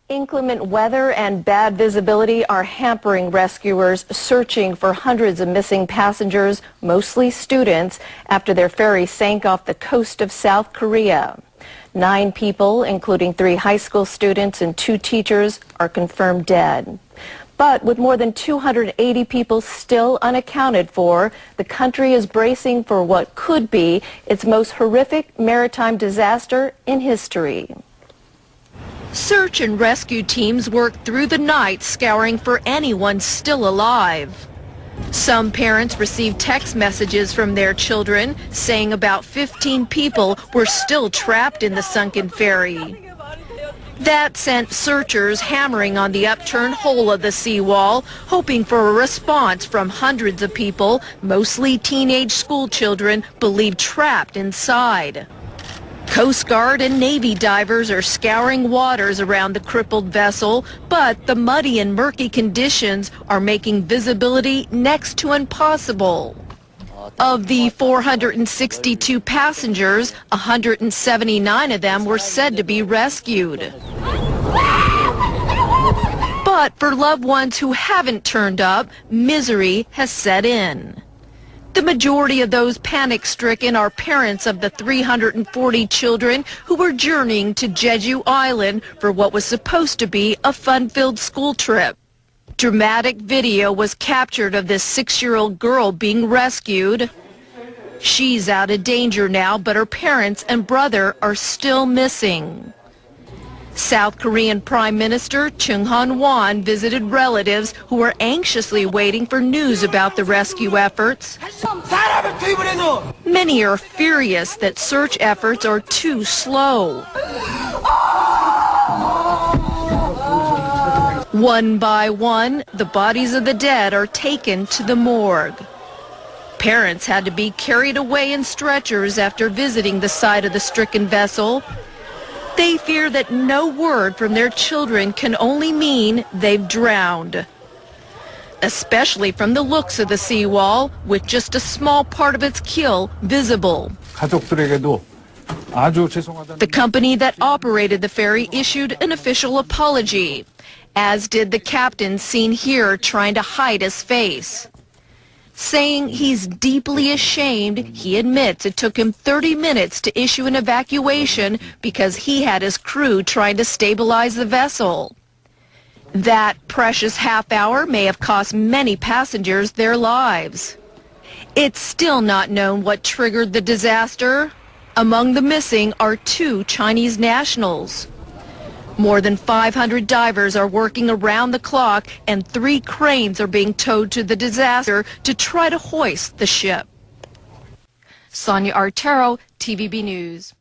Inclement weather and bad visibility are hampering rescuers searching for hundreds of missing passengers, mostly students, after their ferry sank off the coast of South Korea. 9 people, including 3 high school students and 2 teachers, are confirmed dead. But with more than 280 people still unaccounted for, the country is bracing for what could be its most horrific maritime disaster in history. Search and rescue teams worked through the night scouring for anyone still alive. Some parents received text messages from their children saying about 15 people were still trapped in the sunken ferry. That sent searchers hammering on the upturned hull of the seawall, hoping for a response from hundreds of people, mostly teenage school children, believed trapped inside. Coast Guard and Navy divers are scouring waters around the crippled vessel, but the muddy and murky conditions are making visibility next to impossible. Of the 462 passengers, 179 of them were said to be rescued. But for loved ones who haven't turned up, misery has set in. The majority of those panic-stricken are parents of the 340 children who were journeying to Jeju Island for what was supposed to be a fun-filled school trip. Dramatic video was captured of this 6-year-old girl being rescued. She's out of danger now, but her parents and brother are still missing. South Korean Prime Minister Chung Han-won visited relatives who were anxiously waiting for news about the rescue efforts. Many are furious that search efforts are too slow. One by one, the bodies of the dead are taken to the morgue. Parents had to be carried away in stretchers after visiting the site of the stricken vessel. They fear that no word from their children can only mean they've drowned, especially from the looks of the seawall, with just a small part of its keel visible. The company that operated the ferry issued an official apology, as did the captain seen here trying to hide his face. Saying he's deeply ashamed, he admits it took him 30 minutes to issue an evacuation because he had his crew trying to stabilize the vessel. That precious half hour may have cost many passengers their lives. It's still not known what triggered the disaster. Among the missing are 2 Chinese nationals. More than 500 divers are working around the clock, and 3 cranes are being towed to the disaster to try to hoist the ship. Sonya, Artero, TVB News.